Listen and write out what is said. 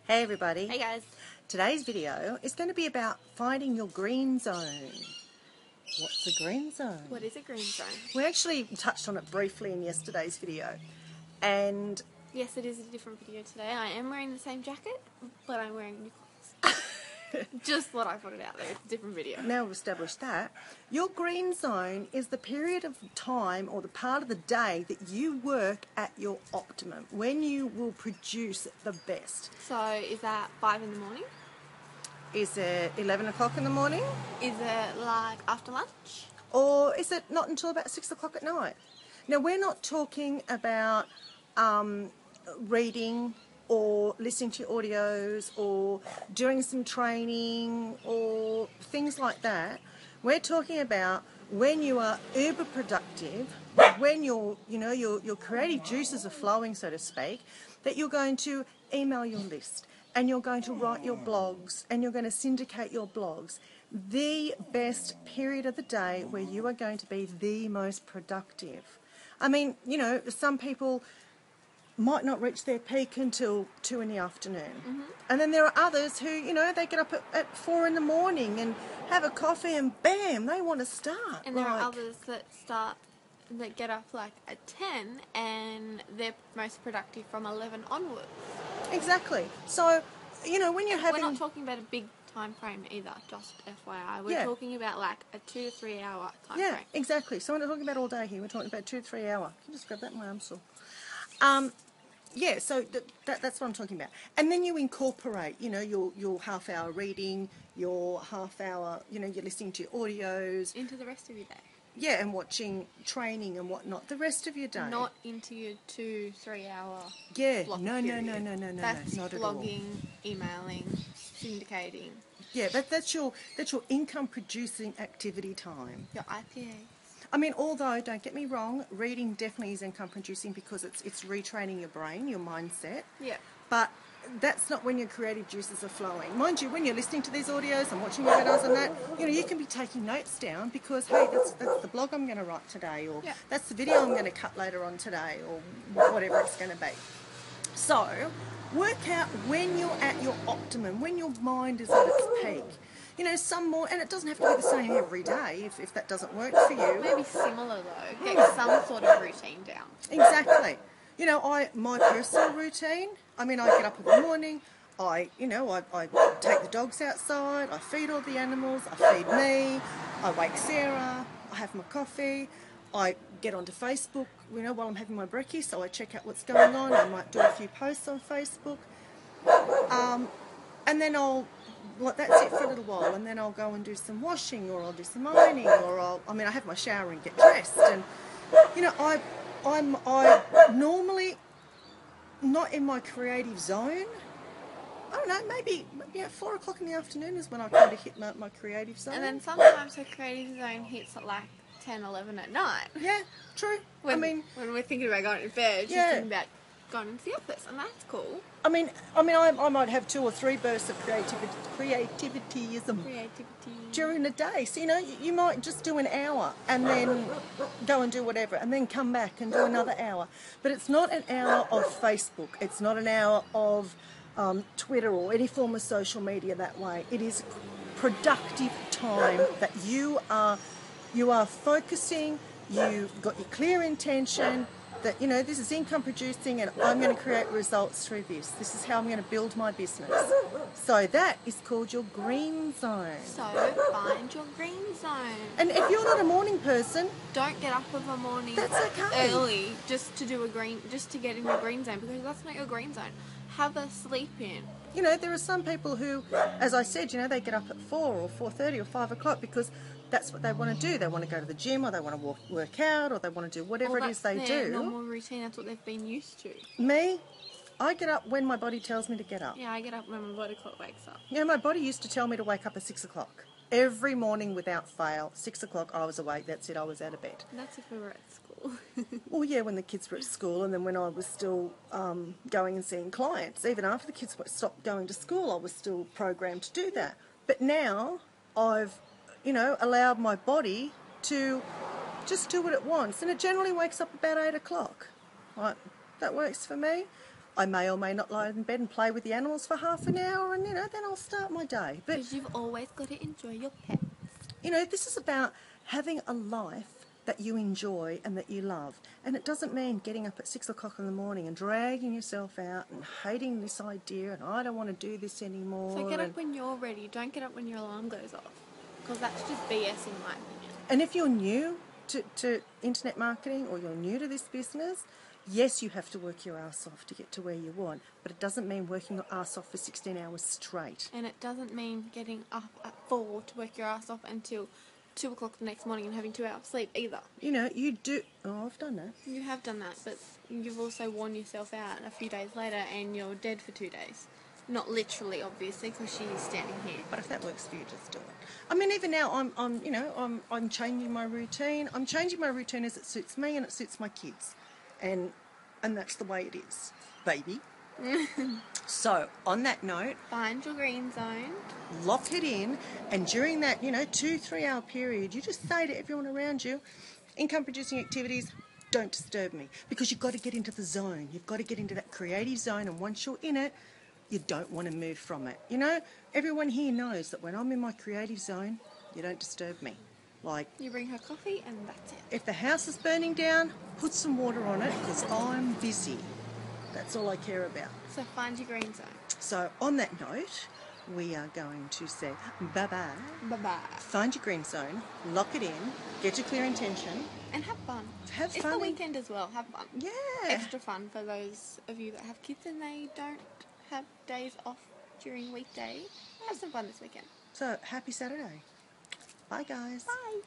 Hey everybody. Hey guys. Today's video is going to be about finding your green zone. What's a green zone? What is a green zone? We actually touched on it briefly in yesterday's video. And Yes, it is a different video today. I am wearing the same jacket, but I'm wearing new clothes. Just thought I'd put it out there. It's a different video. now we've established that, your green zone is the period of time or the part of the day that you work at your optimum, when you will produce the best. So, is that 5 in the morning? Is it 11 o'clock in the morning? Is it like after lunch? Or is it not until about 6 o'clock at night? Now, we're not talking about reading or listening to audios or doing some training or things like that. We're talking about when you are uber productive, when your creative juices are flowing, so to speak, that you're going to email your list and you're going to write your blogs and you're going to syndicate your blogs. The best period of the day where you are going to be the most productive. I mean, some people might not reach their peak until 2 in the afternoon. Mm-hmm. And then there are others who, they get up at 4 in the morning and have a coffee and bam, they want to start. And there are others that get up like at 10 and they're most productive from 11 onwards. Exactly. So, when you're having... We're not talking about a big time frame either, just FYI. We're talking about like a 2 to 3 hour time frame. Yeah, exactly. So we're not talking about all day here. We're talking about 2 to 3 hour. Can you just grab that? My arm's sore. Yeah, so that's what I'm talking about. And then you incorporate, your half-hour reading, your half-hour, you're listening to audios. Into the rest of your day. Yeah, and watching training and whatnot the rest of your day. Not into your 2-3 hour block period. No, That's not at blogging, all. emailing, syndicating. Yeah, that's your income-producing activity time. Your IPA. I mean, although, don't get me wrong, reading definitely is income producing because it's retraining your brain, your mindset. Yeah. But that's not when your creative juices are flowing. Mind you, when you're listening to these audios and watching your videos and that, you can be taking notes down because, hey, that's the blog I'm going to write today, or that's the video I'm going to cut later on today, or whatever it's going to be. So, work out when you're at your optimum, when your mind is at its peak. Some more, and it doesn't have to be the same every day if that doesn't work for you. Maybe similar though. Get some sort of routine down. Exactly. My personal routine, I get up in the morning, I take the dogs outside, I feed all the animals, I feed me, I wake Sarah, I have my coffee, I get onto Facebook, while I'm having my brekkie, so I check out what's going on, I might do a few posts on Facebook, and then that's it for a little while, and then I'll go and do some washing, or I'll do some ironing, or I have my shower and get dressed, and I'm normally not in my creative zone. I don't know, maybe at 4 o'clock in the afternoon is when I kind of hit my creative zone. And then sometimes the creative zone hits at like 10, 11 at night. Yeah, true. When we're thinking about going to bed, she's thinking about going into the office, and that's cool. I might have 2 or 3 bursts of creativity during the day. So, you might just do an hour and then go and do whatever and then come back and do another hour. But it's not an hour of Facebook. It's not an hour of Twitter or any form of social media that way. It is productive time that you are focusing, you've got your clear intention, that, this is income producing and I'm going to create results through this. This is how I'm going to build my business. So that is called your green zone. So find your green zone. And if you're not a morning person, don't get up of a morning early just to get in your green zone, because that's not your green zone. Have a sleep in. There are some people who, as I said, they get up at 4 or 4:30 or 5 o'clock because that's what they want to do. They want to go to the gym, or they want to work out, or they want to do whatever it is they do. That's their normal routine. That's what they've been used to. Me, I get up when my body tells me to get up. Yeah, I get up when my body clock wakes up. My body used to tell me to wake up at 6 o'clock. Every morning without fail, 6 o'clock I was awake. That's it, I was out of bed. That's if we were at school. Well, yeah, when the kids were at school, and then when I was still going and seeing clients. Even after the kids stopped going to school, I was still programmed to do that. But now I've allowed my body to just do what it wants, and it generally wakes up about 8 o'clock. Right, that works for me. I may or may not lie in bed and play with the animals for half an hour, and then I'll start my day. But Because you've always got to enjoy your pets. this is about having a life that you enjoy and that you love. And it doesn't mean getting up at 6 o'clock in the morning and dragging yourself out and hating this idea and I don't want to do this anymore. So get up when you're ready. Don't get up when your alarm goes off. Because that's just BS in my opinion. And if you're new to internet marketing or you're new to this business, yes, you have to work your ass off to get to where you want, but it doesn't mean working your ass off for 16 hours straight. And it doesn't mean getting up at 4 to work your ass off until 2 o'clock the next morning and having 2 hours sleep either. You do. Oh, I've done that. You have done that, but you've also worn yourself out a few days later and you're dead for 2 days. Not literally, obviously, because she's standing here. But if that works for you, just do it. I mean, even now, I'm changing my routine. I'm changing my routine as it suits me and it suits my kids, and that's the way it is, baby. So, on that note, Find your green zone. lock it in, and during that 2-3 hour period, you just say to everyone around you, income producing activities, don't disturb me, because you've got to get into the zone. You've got to get into that creative zone, and once you're in it, you don't want to move from it. Everyone here knows that when I'm in my creative zone, you don't disturb me. Like, You bring her coffee and that's it. if the house is burning down, put some water on it, because I'm busy. That's all I care about. So find your green zone. So on that note, we are going to say bye-bye. Bye-bye. Find your green zone, lock it in, get your clear intention. And have fun. Have It's fun. the weekend as well. Have fun. Yeah. Extra fun for those of you that have kids and they don't have days off during weekday. Have some fun this weekend. So happy Saturday. Bye guys. Bye.